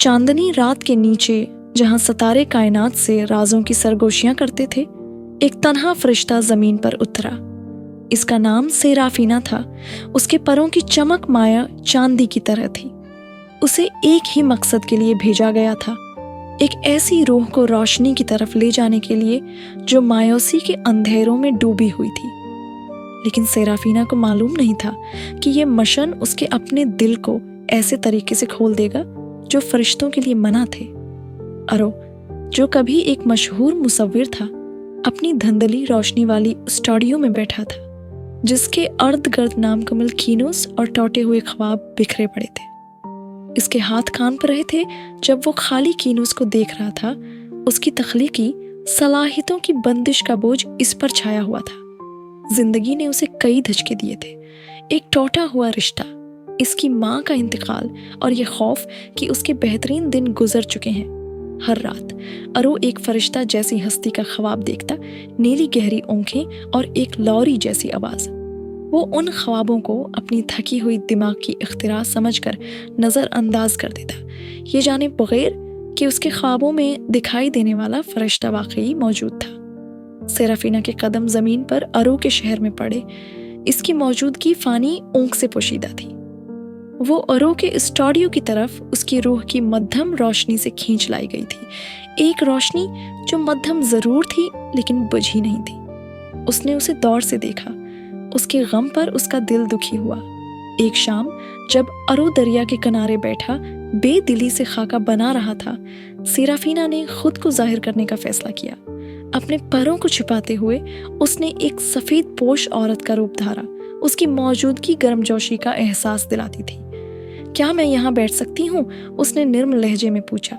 चांदनी रात के नीचे जहां सितारे कायनात से राजों की सरगोशियां करते थे, एक तन्हा फरिश्ता जमीन पर उतरा। इसका नाम सेराफीना था। उसके परों की चमक माया चांदी की तरह थी। उसे एक ही मकसद के लिए भेजा गया था, एक ऐसी रूह को रोशनी की तरफ ले जाने के लिए जो मायूसी के अंधेरों में डूबी हुई थी। लेकिन सेराफीना को मालूम नहीं था कि ये मिशन उसके अपने दिल को ऐसे तरीके से खोल देगा जो फरिश्तों के लिए मना थे। अरो, जो कभी एक मशहूर मुसव्विर था, अपनी धुंधली रोशनी वाली स्टूडियो में बैठा था, जिसके अर्ध गर्द नामकुमिल कीनोस और टूटे हुए ख्वाब बिखरे पड़े थे। इसके हाथ कांप रहे थे जब वो खाली कीनोस को देख रहा था। उसकी तख्लीकी सलाहियतों की बंदिश का बोझ इस पर छाया हुआ था। जिंदगी ने उसे कई धचके दिए थे, एक टूटा हुआ रिश्ता, इसकी माँ का इंतकाल और ये खौफ कि उसके बेहतरीन दिन गुजर चुके हैं। हर रात अरो एक फरिश्ता जैसी हस्ती का ख्वाब देखता, नीली गहरी आंखें और एक लौरी जैसी आवाज़। वो उन ख्वाबों को अपनी थकी हुई दिमाग की इख्तिरा समझकर नज़रअंदाज कर देता, ये जाने बगैर कि उसके ख्वाबों में दिखाई देने वाला फरिश्ता वाकई मौजूद था। सेराफीना के कदम ज़मीन पर अरो के शहर में पड़े। इसकी मौजूदगी फ़ानी ऊँक से पोशीदा थी। वो अरो के स्टूडियो की तरफ उसकी रूह की मध्यम रोशनी से खींच लाई गई थी, एक रोशनी जो मध्यम ज़रूर थी लेकिन बुझी नहीं थी। उसने उसे दौर से देखा। उसके गम पर उसका दिल दुखी हुआ। एक शाम जब अरो दरिया के किनारे बैठा बेदिली से खाका बना रहा था, सेराफीना ने खुद को जाहिर करने का फैसला किया। अपने परों को छिपाते हुए उसने एक सफ़ेद पोश औरत का रूप धारा। उसकी मौजूदगी गर्मजोशी का एहसास दिलाती थी। क्या मैं यहाँ बैठ सकती हूँ? उसने निर्म लहजे में पूछा।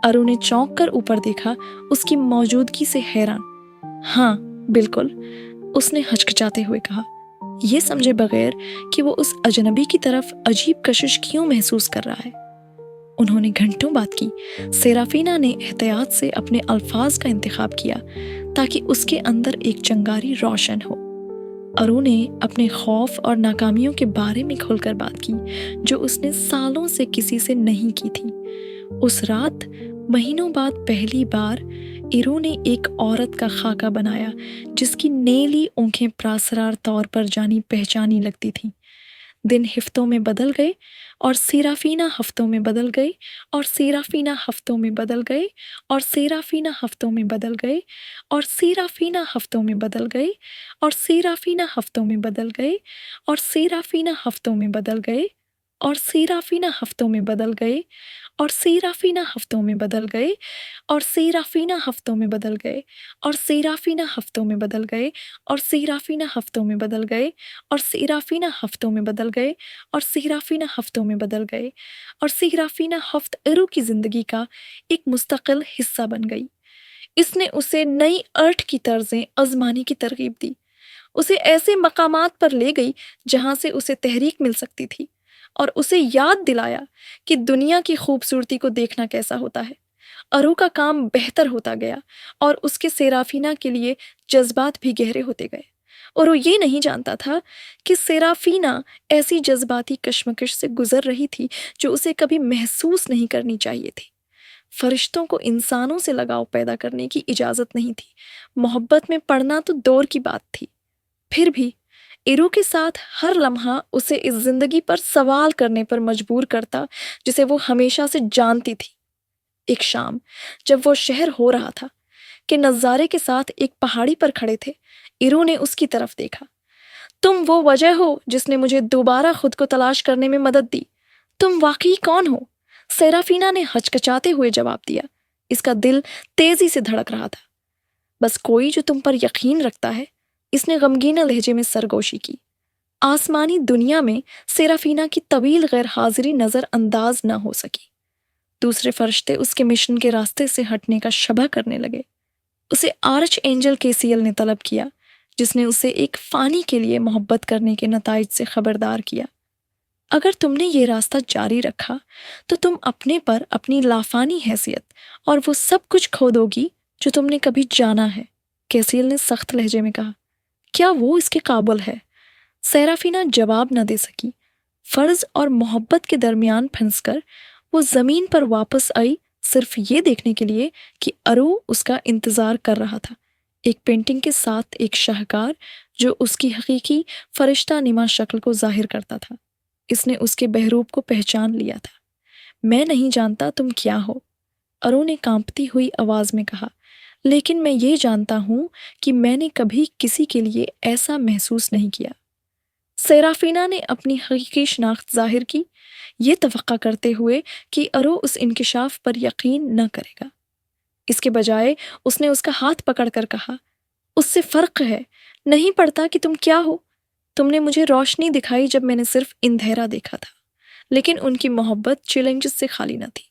अरो ने चौंक कर ऊपर देखा, उसकी मौजूदगी से हैरान। हाँ बिल्कुल, उसने हचकिचाते हुए कहा, ये समझे बगैर कि वो उस अजनबी की तरफ अजीब कशिश क्यों महसूस कर रहा है। उन्होंने घंटों बात की। सेराफीना ने एहतियात से अपने अल्फाज का इंतखाब किया ताकि उसके अंदर एक चिंगारी रोशन हो। अरो ने अपने खौफ और नाकामियों के बारे में खुलकर बात की जो उसने सालों से किसी से नहीं की थी। उस रात महीनों बाद पहली बार इरो ने एक औरत का खाका बनाया जिसकी नीली आंखें प्रासरार तौर पर जानी पहचानी लगती थीं। दिन हफ्तों में बदल गए और सेराफीना हफ्तों में बदल गई और सेराफीना हफ्तों में बदल गई और सेराफीना हफ्तों में बदल गई और सेराफीना हफ्तों में बदल गई और सेराफीना हफ्तों में बदल गई और सेराफीना हफ्तों में बदल गई और सेराफीना हफ्तों में बदल गई और सेराफीना हफ्तों में बदल गए और सेराफीना हफ्तों में बदल गए और सेराफीना हफ्तों में बदल गए और सेराफीना हफ्तों में बदल गए और सेराफीना हफ्तों में बदल गए और सेराफीना हफ्तों में बदल गए और सेराफीना हफ्त इरो की ज़िंदगी का एक मुस्तकिल हिस्सा बन गई। इसने उसे नई अर्थ की तर्जें आजमाने की तरगीब दी, उसे ऐसे मकामात पर ले गई जहाँ से उसे तहरीक मिल सकती थी और उसे याद दिलाया कि दुनिया की खूबसूरती को देखना कैसा होता है। अरो का काम बेहतर होता गया और उसके सेराफीना के लिए जज्बात भी गहरे होते गए। और वो ये नहीं जानता था कि सेराफीना ऐसी जज्बाती कश्मकश से गुजर रही थी जो उसे कभी महसूस नहीं करनी चाहिए थी। फरिश्तों को इंसानों से लगाव पैदा करने की इजाज़त नहीं थी। मोहब्बत में पड़ना तो दौर की बात थी। फिर भी इरो के साथ हर लम्हा उसे इस जिंदगी पर सवाल करने पर मजबूर करता जिसे वो हमेशा से जानती थी। एक शाम जब वो शहर हो रहा था कि नज़ारे के साथ एक पहाड़ी पर खड़े थे, इरो ने उसकी तरफ देखा। तुम वो वजह हो जिसने मुझे दोबारा खुद को तलाश करने में मदद दी। तुम वाकई कौन हो? सेराफीना ने हचकचाते हुए जवाब दिया। इसका दिल तेजी से धड़क रहा था। बस कोई जो तुम पर यकीन रखता है, इसने गमगीना लहजे में सरगोशी की। आसमानी दुनिया में सेराफीना की तवील गैर हाजिरी नज़रअंदाज न हो सकी। दूसरे फरिश्ते उसके मिशन के रास्ते से हटने का शबह करने लगे। उसे आर्च एंजल केसीएल ने तलब किया, जिसने उसे एक फ़ानी के लिए मोहब्बत करने के नताइज से खबरदार किया। अगर तुमने ये रास्ता जारी रखा तो तुम अपने पर अपनी लाफानी हैसियत और वो सब कुछ खो दोगी जो तुमने कभी जाना है, केसीएल ने सख्त लहजे में कहा। क्या वो इसके काबिल है? सेराफीना जवाब न दे सकी। फ़र्ज और मोहब्बत के दरमियान फंसकर وہ زمین پر واپس آئی صرف یہ دیکھنے کے لیے کہ ارو اس کا انتظار کر رہا تھا، ایک پینٹنگ کے ساتھ ایک شاہکار جو اس کی حقیقی فرشتہ نما شکل کو ظاہر کرتا تھا۔ اس نے اس کے بہروپ کو پہچان لیا تھا۔ میں نہیں جانتا تم کیا ہو، ارو نے کانپتی ہوئی آواز میں کہا، لیکن میں یہ جانتا ہوں کہ میں نے کبھی کسی کے لیے ایسا محسوس نہیں کیا۔ سیرافینا نے اپنی حقیقی شناخت ظاہر کی، یہ توقع کرتے ہوئے کہ ارو اس انکشاف پر یقین نہ کرے گا۔ اس کے بجائے اس نے اس کا ہاتھ پکڑ کر کہا، اس سے فرق ہے، نہیں پڑتا کہ تم کیا ہو۔ تم نے مجھے روشنی دکھائی جب میں نے صرف اندھیرا دیکھا تھا، لیکن ان کی محبت چیلنجز سے خالی نہ تھی۔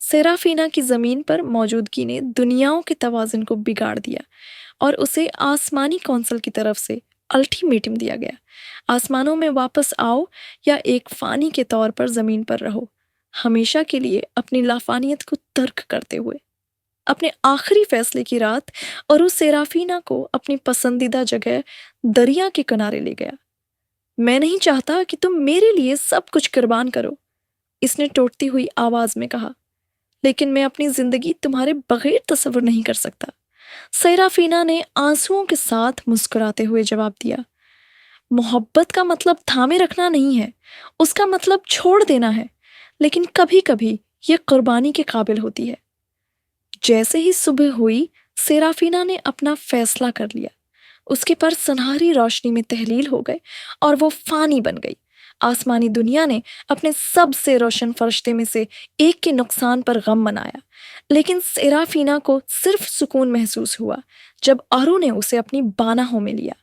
سیرافینا کی زمین پر موجودگی نے دنیاؤں کے توازن کو بگاڑ دیا اور اسے آسمانی کونسل کی طرف سے الٹیمیٹم دیا گیا، آسمانوں میں واپس آؤ یا ایک فانی کے طور پر زمین پر رہو، ہمیشہ کے لیے اپنی لافانیت کو ترک کرتے ہوئے۔ اپنے آخری فیصلے کی رات ارو سیرافینا کو اپنی پسندیدہ جگہ دریا کے کنارے لے گیا۔ میں نہیں چاہتا کہ تم میرے لیے سب کچھ قربان کرو، اس نے ٹوٹتی ہوئی آواز میں کہا، لیکن میں اپنی زندگی تمہارے بغیر تصور نہیں کر سکتا۔ سیرافینا نے آنسوؤں کے ساتھ مسکراتے ہوئے جواب دیا، محبت کا مطلب تھامے رکھنا نہیں ہے، اس کا مطلب چھوڑ دینا ہے، لیکن کبھی کبھی یہ قربانی کے قابل ہوتی ہے۔ جیسے ہی صبح ہوئی، سیرافینا نے اپنا فیصلہ کر لیا۔ اس کے پر سنہری روشنی میں تحلیل ہو گئے اور وہ فانی بن گئی۔ آسمانی دنیا نے اپنے سب سے روشن فرشتے میں سے ایک کے نقصان پر غم منایا، لیکن سیرافینا کو صرف سکون محسوس ہوا جب ارو نے اسے اپنی بانہوں میں لیا۔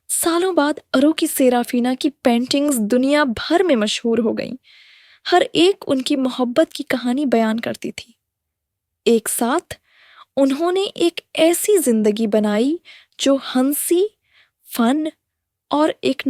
سالوں بعد ارو کی سیرافینا کی پینٹنگز دنیا بھر میں مشہور ہو گئیں، ہر ایک ان کی محبت کی کہانی بیان کرتی تھی۔ ایک ساتھ انہوں نے ایک ایسی زندگی بنائی جو ہنسی، فن اور ایک